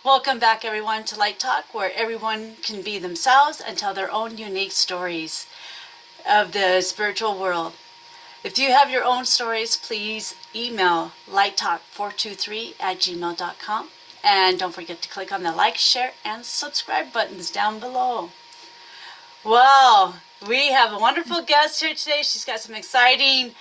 Welcome back, everyone, to Light Talk, where everyone can be themselves and tell their own unique stories of the spiritual world. If you have your own stories, please email lighttalk423@gmail.com. And don't forget to click on the like, share, and subscribe buttons down below. Well, we have a wonderful guest here today. She's got some exciting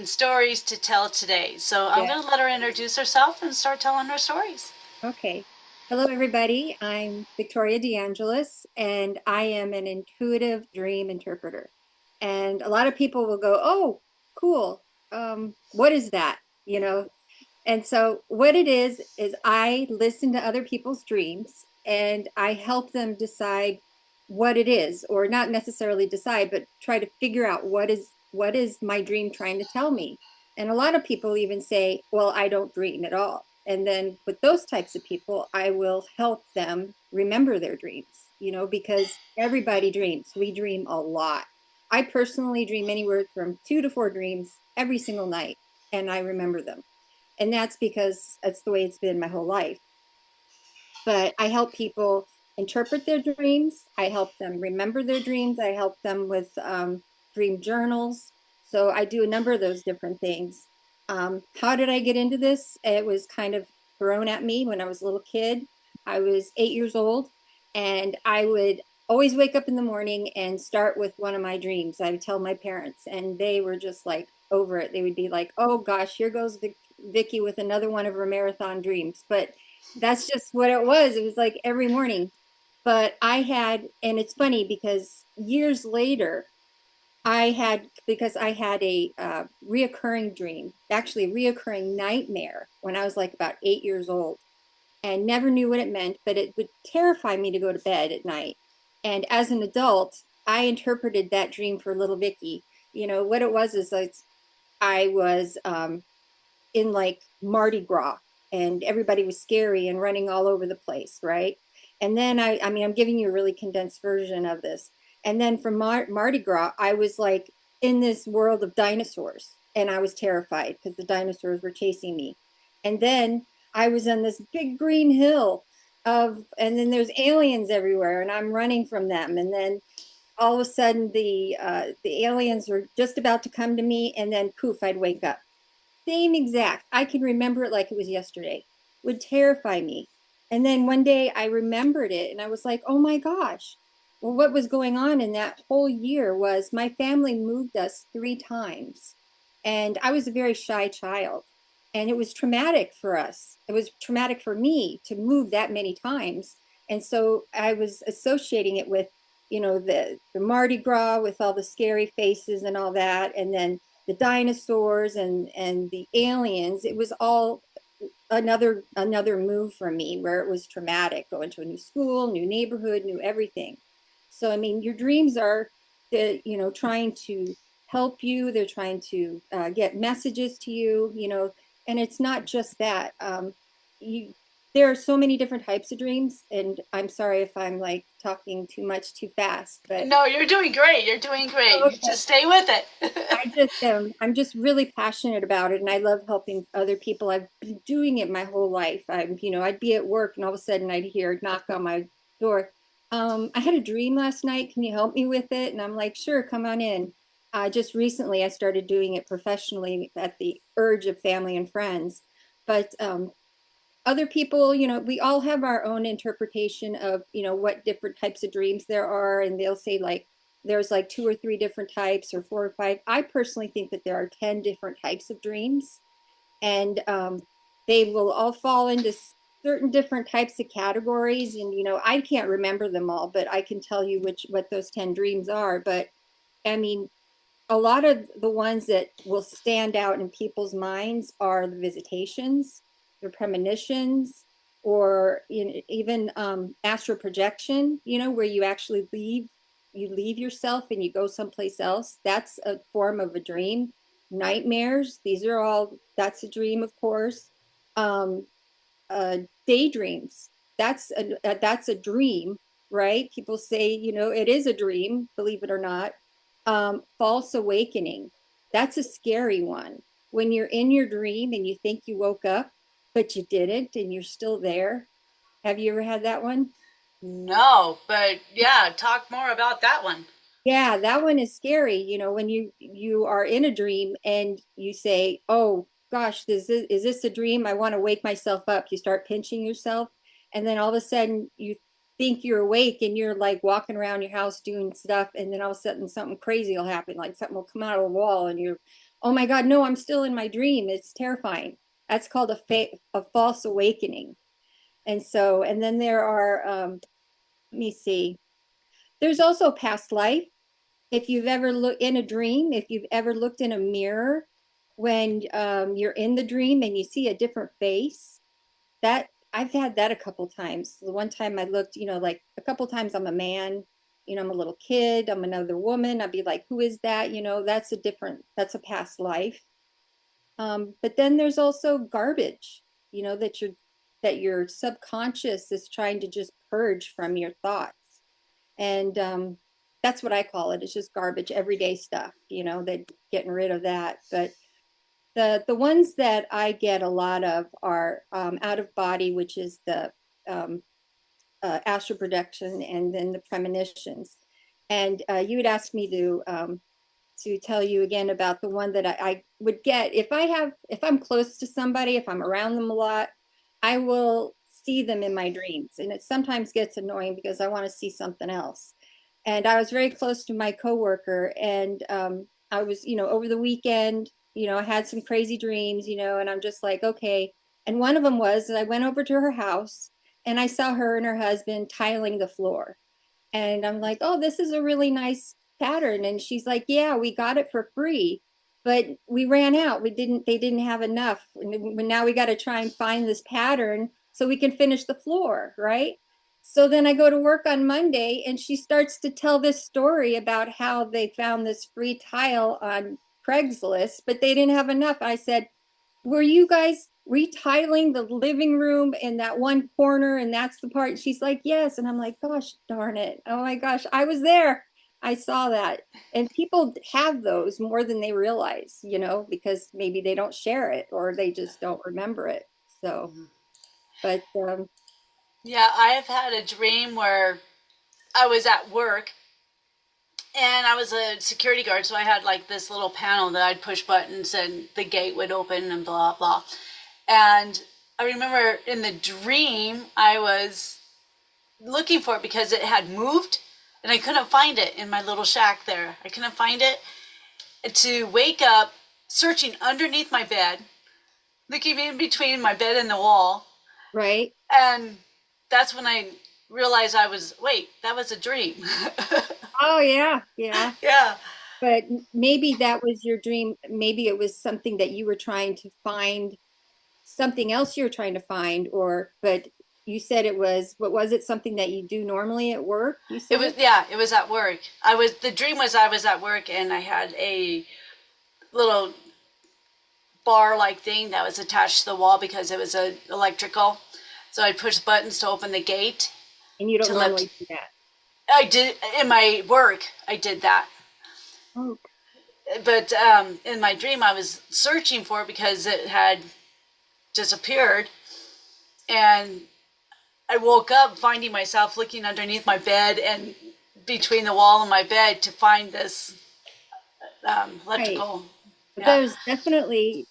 stories to tell today. So I'm going to let her introduce herself and start telling her stories. Okay. Hello, everybody. I'm Victoria DeAngelis, and I am an intuitive dream interpreter. And a lot of people will go, "Oh, cool. What is that?" And so what it is I listen to other people's dreams and I help them decide what it is, or not necessarily decide, but try to figure out what is my dream trying to tell me. And a lot of people even say, "Well, I don't dream at all." And then with those types of people, I will help them remember their dreams, because everybody dreams. We dream a lot. I personally dream anywhere from 2 to 4 dreams every single night, and I remember them. And that's because that's the way it's been my whole life. But I help people interpret their dreams. I help them remember their dreams. I help them with dream journals. So I do a number of those different things. How did I get into this? It was kind of thrown at me when I was a little kid. I was 8 years old, and I would always wake up in the morning and start with one of my dreams. I would tell my parents, and they were just like over it. They would be like, "Oh gosh, here goes Vicky with another one of her marathon dreams." But that's just what it was. It was like every morning. But and it's funny because years later, because I had a reoccurring dream, actually a reoccurring nightmare when I was like about 8 years old, and never knew what it meant, but it would terrify me to go to bed at night. And as an adult, I interpreted that dream for little Vicky. What it was is like I was in like Mardi Gras, and everybody was scary and running all over the place, right? And then I mean, I'm giving you a really condensed version of this. And then from Mardi Gras, I was like in this world of dinosaurs, and I was terrified because the dinosaurs were chasing me. And then I was on this big green hill and then there's aliens everywhere, and I'm running from them. And then all of a sudden, the aliens were just about to come to me, and then poof, I'd wake up. Same exact. I can remember it like it was yesterday. Would terrify me. And then one day I remembered it and I was like, "Oh my gosh." Well, what was going on in that whole year was my family moved us 3 times. And I was a very shy child. And it was traumatic for us. It was traumatic for me to move that many times. And so I was associating it with, the Mardi Gras with all the scary faces and all that. And then the dinosaurs and the aliens. It was all another move for me where it was traumatic, going to a new school, new neighborhood, new everything. So I mean, your dreams are trying to help you. They're trying to get messages to you, and it's not just that. You There are so many different types of dreams, and I'm sorry if I'm like talking too much too fast, but No, you're doing great. You're doing great. You okay. just stay with it. I'm just really passionate about it, and I love helping other people. I've been doing it my whole life. I'd be at work and all of a sudden I'd hear a knock on my door. I had a dream last night. Can you help me with it? And I'm like, "Sure, come on in." Just recently I started doing it professionally at the urge of family and friends. But other people, we all have our own interpretation of, what different types of dreams there are. And they'll say like, there's like 2 or 3 different types or 4 or 5. I personally think that there are 10 different types of dreams. And they will all fall into certain different types of categories. And, I can't remember them all, but I can tell you what those 10 dreams are. But I mean, a lot of the ones that will stand out in people's minds are the visitations, the premonitions, or even astral projection, where you actually leave yourself and you go someplace else. That's a form of a dream. Nightmares, that's a dream, of course. Um, Daydreams, that's a dream, right? People say, it is a dream, believe it or not. False awakening, that's a scary one. When you're in your dream and you think you woke up, but you didn't and you're still there. Have you ever had that one? No, but yeah, talk more about that one. Yeah, that one is scary. When you are in a dream and you say, "Oh gosh, is this a dream? I want to wake myself up." You start pinching yourself, and then all of a sudden you think you're awake and you're like walking around your house doing stuff, and then all of a sudden something crazy will happen, like something will come out of the wall, and you're, "Oh my God, no, I'm still in my dream." It's terrifying. That's called a false awakening. And then there are, let me see. There's also past life. If you've ever looked in a dream, if you've ever looked in a mirror when you're in the dream and you see a different face, that I've had that a couple times. The one time I looked, like a couple times I'm a man, I'm a little kid, I'm another woman. I'd be like, who is that? That's a past life. But then there's also garbage, that your subconscious is trying to just purge from your thoughts. And that's what I call it. It's just garbage, everyday stuff, that getting rid of that. But the ones that I get a lot of are out of body, which is the um, astral projection, and then the premonitions. And you would ask me to tell you again about the one that I would get if I'm close to somebody, if I'm around them a lot, I will see them in my dreams, and it sometimes gets annoying because I want to see something else. And I was very close to my coworker, and I was, over the weekend, I had some crazy dreams, and I'm just like, okay. And one of them was I went over to her house and I saw her and her husband tiling the floor. And I'm like, oh, this is a really nice pattern. And she's like, yeah, we got it for free, but we ran out. They didn't have enough. And now we got to try and find this pattern so we can finish the floor, right? So then I go to work on Monday and she starts to tell this story about how they found this free tile on Craigslist, but they didn't have enough. I said, were you guys retiling the living room in that one corner and that's the part? She's like, yes. And I'm like, gosh darn it, oh my gosh, I was there, I saw that. And people have those more than they realize, because maybe they don't share it or they just don't remember it. So but Yeah, I have had a dream where I was at work and I was a security guard, so I had like this little panel that I'd push buttons and the gate would open and blah blah. And I remember in the dream I was looking for it because it had moved and I couldn't find it in my little shack there. I couldn't find it. To wake up searching underneath my bed, looking in between my bed and the wall, right. and that's when I realized wait, that was a dream. Oh yeah, yeah. Yeah. But maybe that was your dream. Maybe it was something that you were trying to find, something else you're trying to find, but you said it was, what was it, something that you do normally at work, you It was, said? yeah, it was at work. The dream was I was at work and I had a little bar like thing that was attached to the wall because it was a electrical. So I pushed buttons to open the gate And you don't to lift. normally do that. I did in my work. I did that, Oh, but in my dream I was searching for it because it had disappeared, and I woke up finding myself looking underneath my bed and between the wall and my bed to find this right. electrical. But Yeah.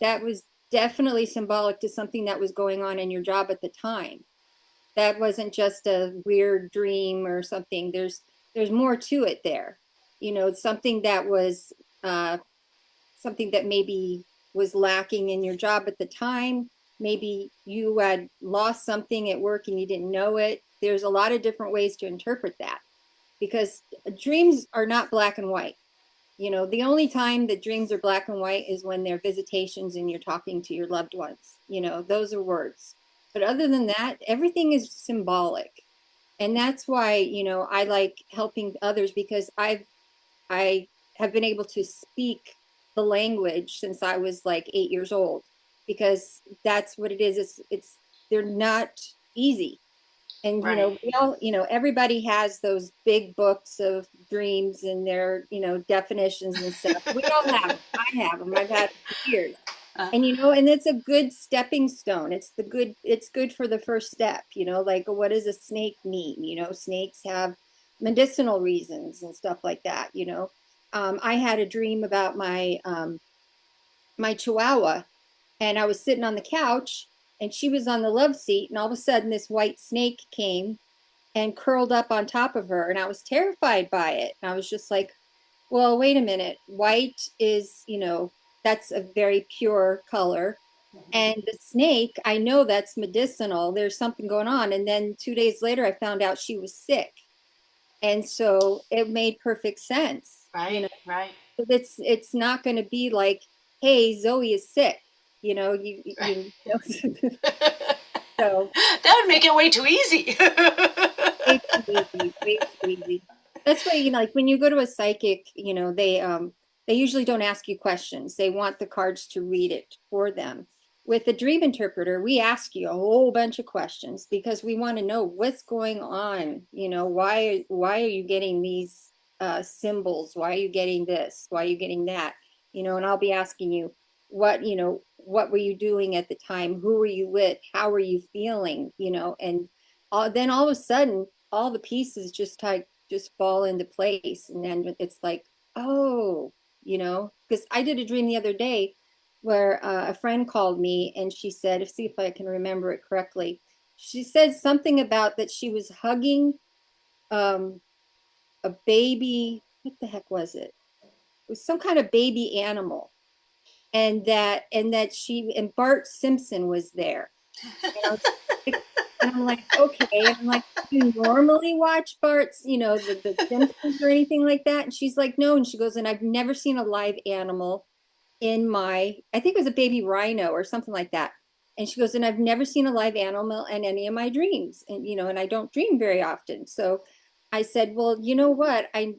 that was definitely symbolic to something that was going on in your job at the time. That wasn't just a weird dream or something. There's more to it there. Something that was something that maybe was lacking in your job at the time. Maybe you had lost something at work and you didn't know it. There's a lot of different ways to interpret that because dreams are not black and white. The only time that dreams are black and white is when they're visitations and you're talking to your loved ones. Those are words. But other than that, everything is symbolic. And that's why, I like helping others because I have been able to speak the language since I was like 8 years old because that's what it is. They're not easy. And Right. we all, everybody has those big books of dreams and their, definitions and stuff. We all have them. I have them. I've had them for years. And and it's a good stepping stone. It's good for the first step, like what does a snake mean? Snakes have medicinal reasons and stuff like that. I had a dream about my chihuahua, and I was sitting on the couch and she was on the love seat, and all of a sudden this white snake came and curled up on top of her, and I was terrified by it. And I was just like, well, wait a minute. White is, that's a very pure color. And the snake, I know that's medicinal. There's something going on. And then 2 days later, I found out she was sick. And so it made perfect sense. Right, right, It's not going to be like, hey, Zoe is sick. right. So That would make it way too easy. way too easy, way too easy. That's why, like when you go to a psychic, they usually don't ask you questions. They want the cards to read it for them. With the dream interpreter, we ask you a whole bunch of questions because we want to know what's going on. Why are you getting these symbols? Why are you getting this? Why are you getting that? And I'll be asking you, what were you doing at the time? Who were you with? How were you feeling? And then all of a sudden, all the pieces just fall into place, and then it's like, oh, because I did a dream the other day where a friend called me and she said, see if I can remember it correctly. She said something about that she was hugging um, a baby. What the heck was it? It was some kind of baby animal, and that she and Bart Simpson was there. And I was like, and I'm like, okay. And I'm like, do you normally watch Bart's, the Simpsons or anything like that? And she's like, no. And she goes, and I've never seen a live animal I think it was a baby rhino or something like that. And she goes, and I've never seen a live animal in any of my dreams. And I don't dream very often. So I said, well, you know what? I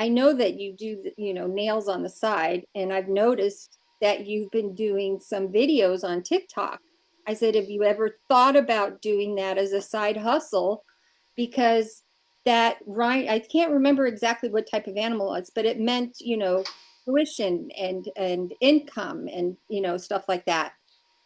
know that you do, nails on the side. And I've noticed that you've been doing some videos on TikTok. I said, have you ever thought about doing that as a side hustle? Because that, right, I can't remember exactly what type of animal it's, but it meant, tuition and income and stuff like that.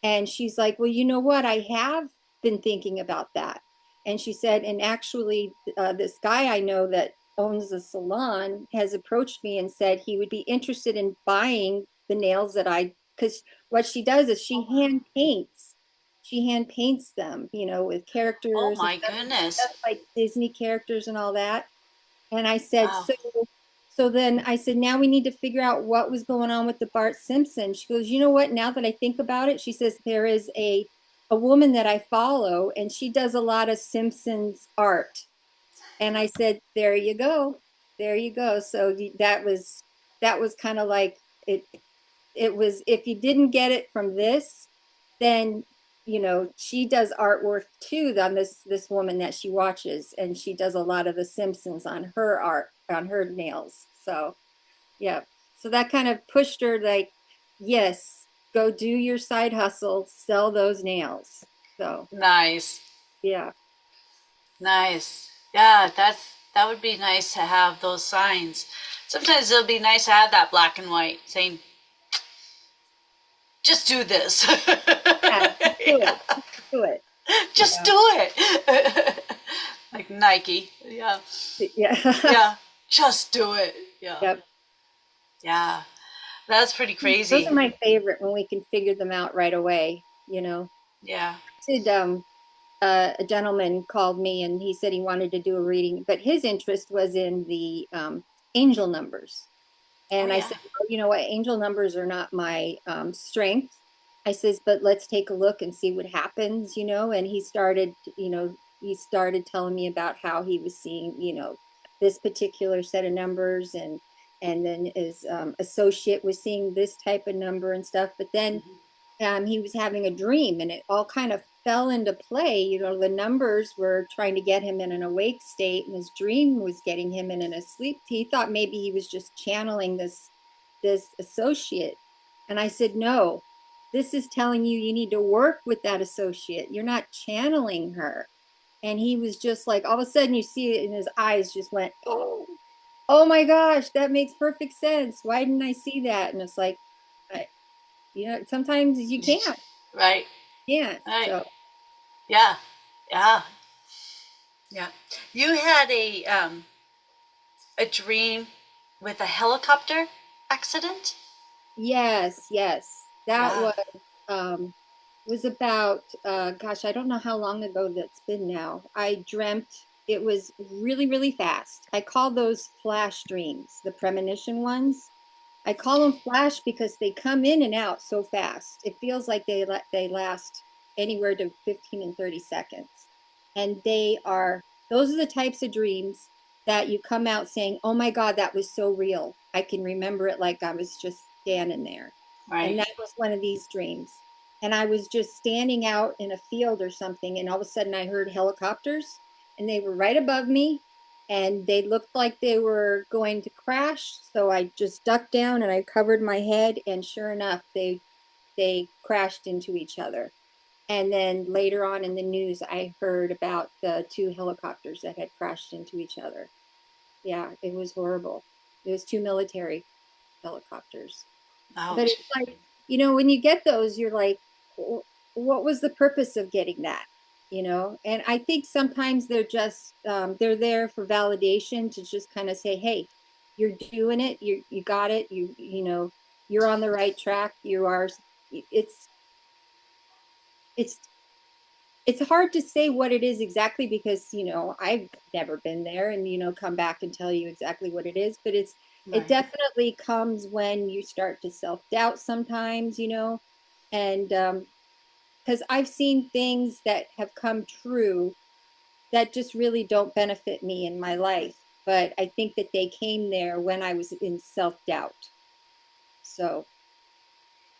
And she's like, well, you know what, I have been thinking about that. And she said, and actually this guy I know that owns a salon has approached me and said he would be interested in buying the nails that I, because what she does is she hand paints them, with Oh characters and my goodness. stuff like Disney characters and all that. And I said, Wow. so then I said, now we need to figure out what was going on with the Bart Simpson. She goes, you know what? Now that I think about it, she says there is a woman that I follow, and she does a lot of Simpsons art. And I said, there you go, there you go. So that was kind of like it. It was, if you didn't get it from this, then she does artwork too on this woman that she watches, and she does a lot of the Simpsons on her art, on her nails. So yeah, so that kind of pushed her like, yes, go do your side hustle, sell those nails. So Nice. yeah. Nice. Yeah, that would be nice to have those signs. Sometimes it'll be nice to have that black and white saying, just do this. Yeah, just do Yeah. it, just do it. Just Yeah, do it. Like Nike. Yeah. yeah. Yeah. Just do it. Yeah. Yep. Yeah. That's pretty Those are crazy. my favorite when we can figure them out right away. Yeah. Did a gentleman called me and he said he wanted to do a reading, but his interest was in the angel numbers. Oh, And I yeah. said, well, you know what, angel numbers are not my strength. I says, but let's take a look and see what happens. And he started telling me about how he was seeing, this particular set of numbers, and then his associate was seeing this type of number and stuff. But then he was having a dream and it all kind of fell into play. The numbers were trying to get him in an awake state, and his dream was getting him in an asleep. He thought maybe he was just channeling this associate. And I said, no, this is telling you need to work with that associate. You're not channeling her. And he was just like, all of a sudden you see it in his eyes just went, oh my gosh, that makes perfect sense. Why didn't I see that? And it's like, Sometimes you can't. Right. Can't. Right. So Yeah. Yeah. Yeah. You had a dream with a helicopter accident? yes, yes. That Yeah. was about gosh, I don't know how long ago that's been now. I dreamt it was really, really fast. I call those flash dreams, the premonition ones. I call them flash because they come in and out so fast. It feels like they last anywhere to 15 and 30 seconds. And those are the types of dreams that you come out saying, "Oh my God, that was so real. I can remember it like I was just standing there." And Right. that was one of these dreams. And I was just standing out in a field or something, and all of a sudden I heard helicopters, and they were right above me, and they looked like they were going to crash. So I just ducked down and I covered my head, and sure enough, they crashed into each other. And then later on in the news, I heard about the two helicopters that had crashed into each other. Yeah, it was horrible. It was two military helicopters. But Ouch. it's like, when you get those, you're like, what was the purpose of getting that? And I think sometimes they're there for validation to just kind of say, hey, you're doing it, you got it, you're on the right track. It's it's it's hard to say what it is exactly because I've never been there and come back and tell you exactly what it is, but it Right. definitely comes when you start to self-doubt sometimes, and because I've seen things that have come true that just really don't benefit me in my life, but I think that they came there when I was in self-doubt. So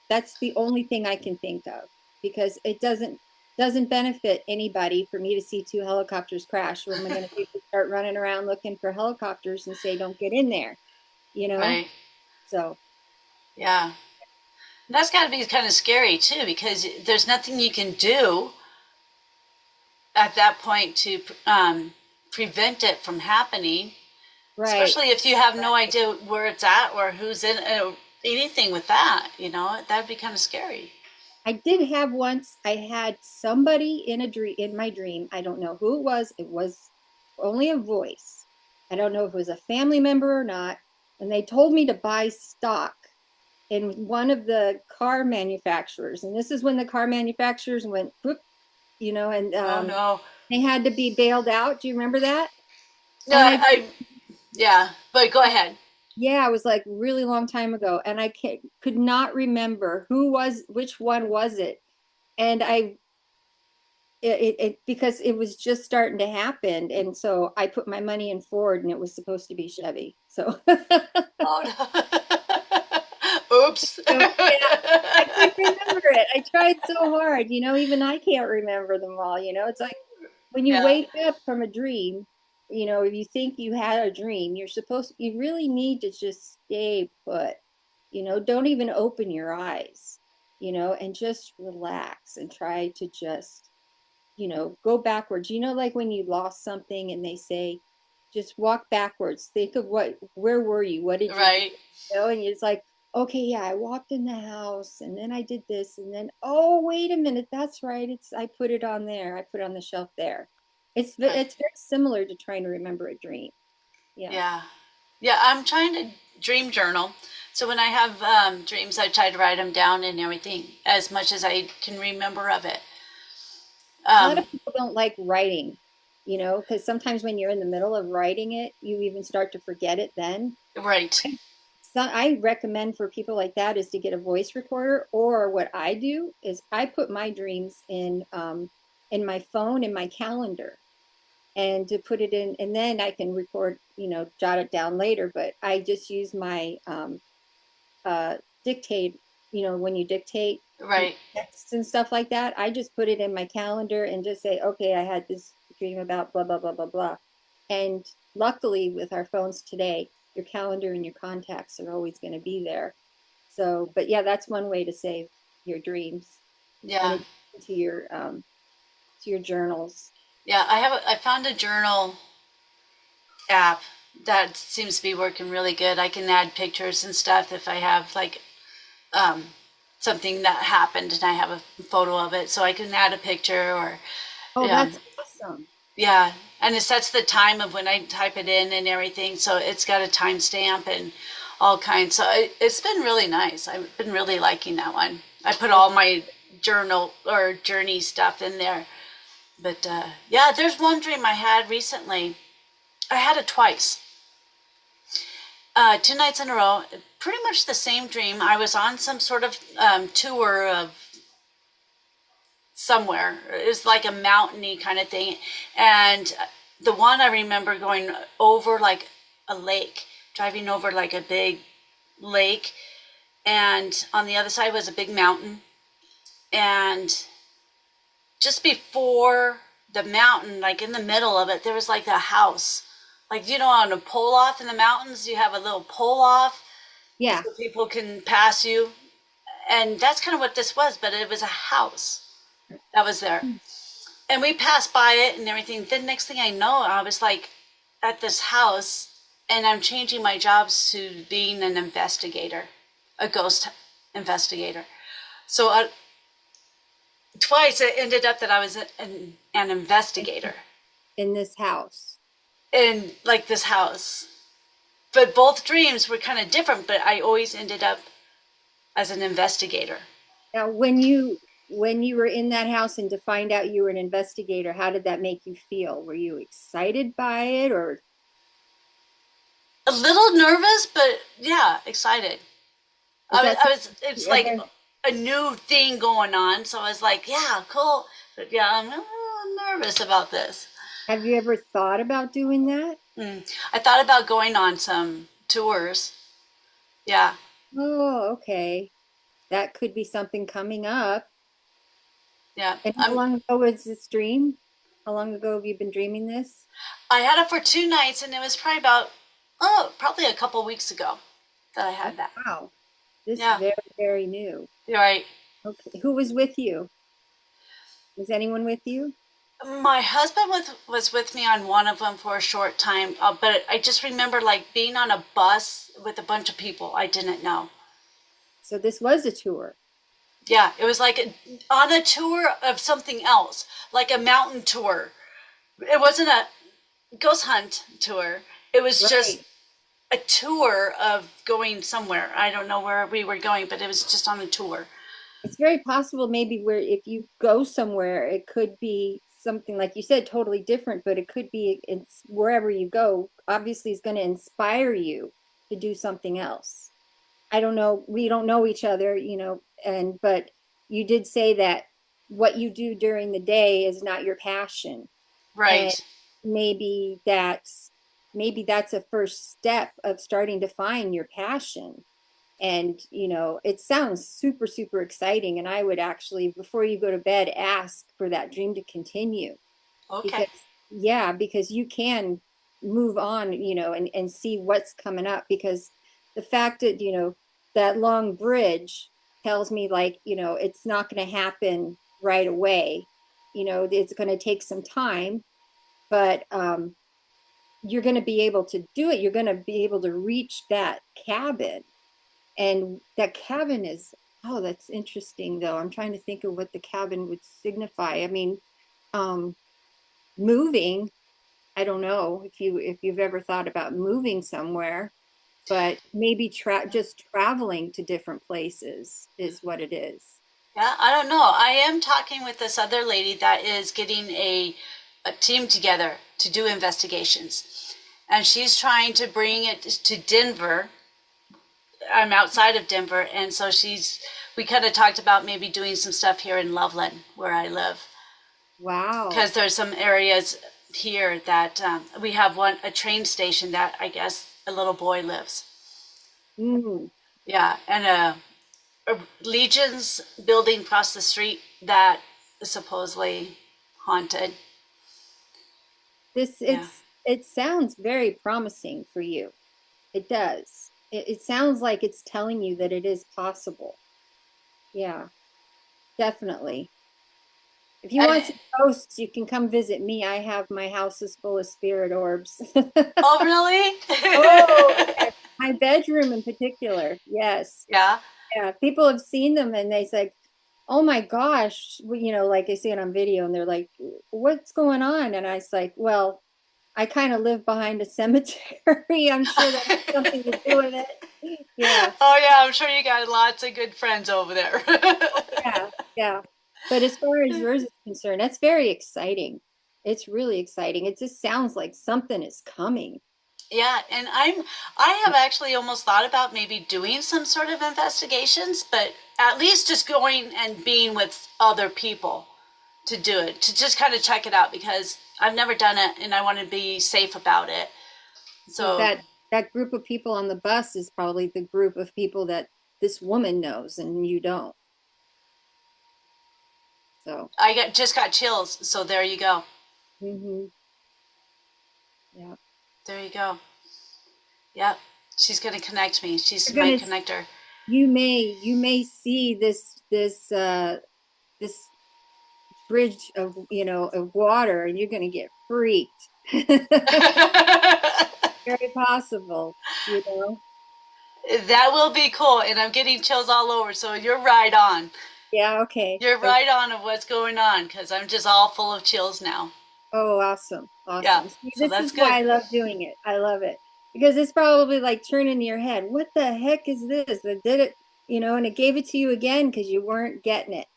that's the only thing I can think of because it doesn't benefit anybody for me to see two helicopters crash. What am I going to do? Start running around looking for helicopters and say, "Don't get in there," you know? Right. So Yeah. And that's got to be kind of scary too, because there's nothing you can do at that point to prevent it from happening, right. especially if you have no idea where it's at or who's in anything with that. That'd be kind of scary. I did have once. I had somebody in my dream. I don't know who it was. It was only a voice. I don't know if it was a family member or not. And they told me to buy stock in one of the car manufacturers. And this is when the car manufacturers went, whoop, and Oh no. they had to be bailed out. Do you remember that? No, And yeah, but go ahead. yeah, it was like really long time ago. And could not remember which one was it. And because it was just starting to happen. And so I put my money in Ford and it was supposed to be Chevy. So, Oh no. Oops. so yeah, I couldn't remember it. I tried so hard, even I can't remember them all. It's like when you Yeah. wake up from a dream, if you think you had a dream, you really need to just stay put, don't even open your eyes, and just relax and try to just go backwards. Like when you lost something and they say, just walk backwards. Think of where were you? What did you do? Right. And it's like, okay, yeah, I walked in the house and then I did this. And then, oh, wait a minute. That's right. I put it on there. I put it on the shelf there. Right. It's very similar to trying to remember a dream. Yeah. Yeah. Yeah, I'm trying to dream journal. So when I have dreams, I try to write them down and everything as much as I can remember of it. A lot Um, of people don't like writing, because sometimes when you're in the middle of writing it, you even start to forget it then. right. So I recommend for people like that is to get a voice recorder, or what I do is I put my dreams in my phone in my calendar and to put it in, and then I can record, jot it down later. But I just use my dictate, when you dictate Right. text and stuff like that, I just put it in my calendar and just say, okay, I had this dream about blah, blah, blah, blah, blah. And luckily, with our phones today, your calendar and your contacts are always going to be there. So, but yeah, that's one way to save your dreams in Yeah. addition to your journals. Yeah. I found a journal app that seems to be working really good. I can add pictures and stuff if I have like something that happened, and I have a photo of it, so I can add a picture or Oh, um, that's awesome. yeah, and it sets the time of when I type it in and everything, so it's got a timestamp and all kinds. So it's been really nice. I've been really liking that one. I put all my journal or journey stuff in there. But yeah, there's one dream I had recently. I had it twice, 2 nights in a row. Pretty much the same dream. I was on some sort of tour of somewhere. It was like a mountainy kind of thing. And the one I remember going over like a lake, driving over like a big lake. And on the other side was a big mountain. And just before the mountain, like in the middle of it, there was like a house. Like, on a pole off in the mountains, you have a little pole off Yeah. so people can pass you. And that's kind of what this was, but it was a house that was there. And we passed by it and everything. Then next thing I know, I was like at this house, and I'm changing my jobs to being an investigator, a ghost investigator. So twice it ended up that I was an investigator In this house. in like this house. But both dreams were kind of different, but I always ended up as an investigator. Now, when you were in that house and to find out you were an investigator, how did that make you feel? Were you excited by it, or A little nervous, but yeah, excited. is that It's something you like ever, a new thing going on. So I was like, yeah, cool. But yeah, I'm a little nervous about this. have you ever thought about doing that? I thought about going on some tours. Yeah, Oh, okay. That could be something coming up. yeah. And how long ago was this dream? How long ago have you been dreaming this? I had it for 2 nights, and it was probably probably a couple weeks ago that I Oh, had that. wow. This is Yeah, very, very new. you're right. Okay. Who was with you? Was anyone with you? My husband was with me on one of them for a short time, but I just remember like being on a bus with a bunch of people I didn't know. So this was a tour. Yeah, it was like on a tour of something else, like a mountain tour. It wasn't a ghost hunt tour. It was just Right. a tour of going somewhere. I don't know where we were going, but it was just on a tour. It's very possible maybe where if you go somewhere, it could be something like you said, totally different, but it could be it's wherever you go, obviously is going to inspire you to do something else. I don't know, we don't know each other, and but you did say that what you do during the day is not your passion. And Right, maybe that's maybe that's a first step of starting to find your passion. And it sounds super super exciting, and I would actually, before you go to bed, ask for that dream to continue, because okay. yeah, because you can move on, and see what's coming up, because the fact that that long bridge tells me, like, it's not going to happen right away. It's going to take some time, but you're going to be able to do it. You're going to be able to reach that cabin, and that cabin is, oh, that's interesting though. I'm trying to think of what the cabin would signify. I mean, um, moving, I don't know if you've ever thought about moving somewhere, but maybe just traveling to different places is what it is. Yeah, I don't know. I am talking with this other lady that is getting a team together to do investigations. And she's trying to bring it to Denver. I'm outside of Denver. And so we kind of talked about maybe doing some stuff here in Loveland, where I live. Wow. Because there's some areas here that we have a train station that I guess a little boy lives. Mm. Yeah, and a Legion's building across the street that is supposedly haunted. This Yeah. it sounds very promising for you. It does. It sounds like it's telling you that it is possible. Yeah, definitely. If you want And, some ghosts, you can come visit me. I have my house is full of spirit orbs. oh, really? Oh, my bedroom in particular. Yes. Yeah. Yeah, people have seen them and they say, "Oh my gosh," like they see it on video and they're like, "What's going on?" And I was like, "Well, I kind of live behind a cemetery. I'm sure that has something to do with it." Yeah, Oh yeah, I'm sure you got lots of good friends over there. yeah, yeah. But as far as yours is concerned, that's very exciting. It's really exciting. It just sounds like something is coming. Yeah, and I have actually almost thought about maybe doing some sort of investigations, but at least just going and being with other people to do it, to just kind of check it out because I've never done it and I want to be safe about it. Well, So that group of people on the bus is probably the group of people that this woman knows and you don't. So, I just got chills. So there you go. hmm yeah. There you go. Yep. She's going to connect me. She's You're my gonna connector. you may see this bridge of of water and you're gonna get freaked. Very possible, you know. That will be cool. And I'm getting chills all over. So you're right on. Yeah, okay. You're Okay. right on of what's going on because I'm just all full of chills now. Oh, awesome. Yeah. Awesome. See, So this that's is good. why I love doing it. I love it. Because it's probably like turning your head. What the heck is this? That did it, and it gave it to you again because you weren't getting it.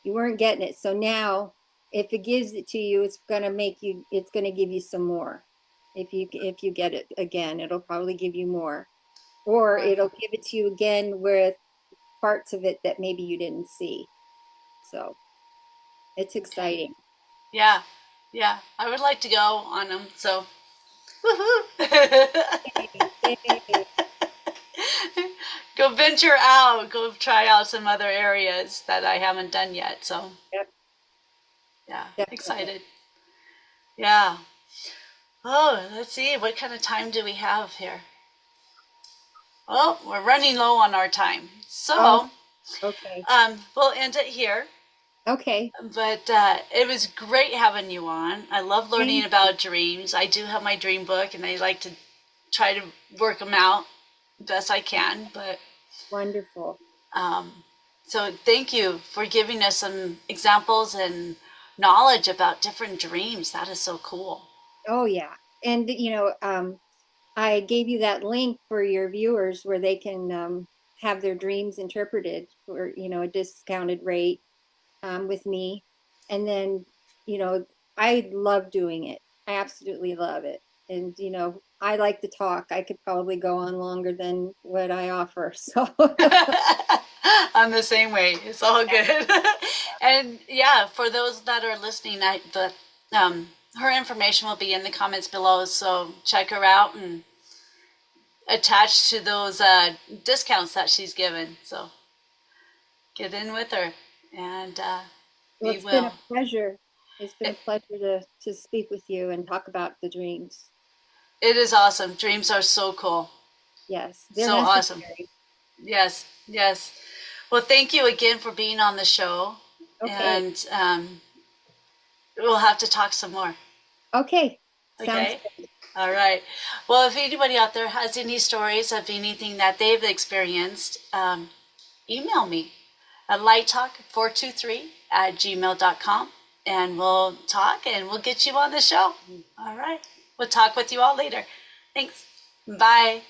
You weren't getting it. So now if it gives it to you, it's gonna give you some more. If you get it again, it'll probably give you more. Or Wow. it'll give it to you again with parts of it that maybe you didn't see. So it's Okay. exciting. Yeah. Yeah. I would like to go on them. So, woohoo. Yay, yay. Go venture out. Go try out some other areas that I haven't done yet. So, Yep, yeah. definitely. Excited. Yeah. Oh, let's see. What kind of time do we have here? Oh, we're running low on our time. Oh, So, okay. we'll end it here. Okay. But it was great having you on. I love learning Thank you. about dreams. I do have my dream book, and I like to try to work them out best I can. But Wonderful. um, so thank you for giving us some examples and knowledge about different dreams. That is so cool. Oh yeah. And I gave you that link for your viewers where they can have their dreams interpreted for, a discounted rate with me. And then, you know, I love doing it. I absolutely love it. And, I like to talk. I could probably go on longer than what I offer. So, I'm the same way. It's all good. And yeah, for those that are listening, her information will be in the comments below. So check her out and attach to those discounts that she's given. So get in with her, and well, we it's been a will. pleasure. It's been a It, pleasure to speak with you and talk about the dreams. it is awesome. Dreams are so cool. Yes, they're So awesome. necessary. Yes, yes. Well, thank you again for being on the show, Okay. and we'll have to talk some more. Okay. Sounds Okay? good. All right. Well, if anybody out there has any stories of anything that they've experienced, email me at lighttalk423@gmail.com and we'll talk and we'll get you on the show. All right. We'll talk with you all later. Thanks. Bye.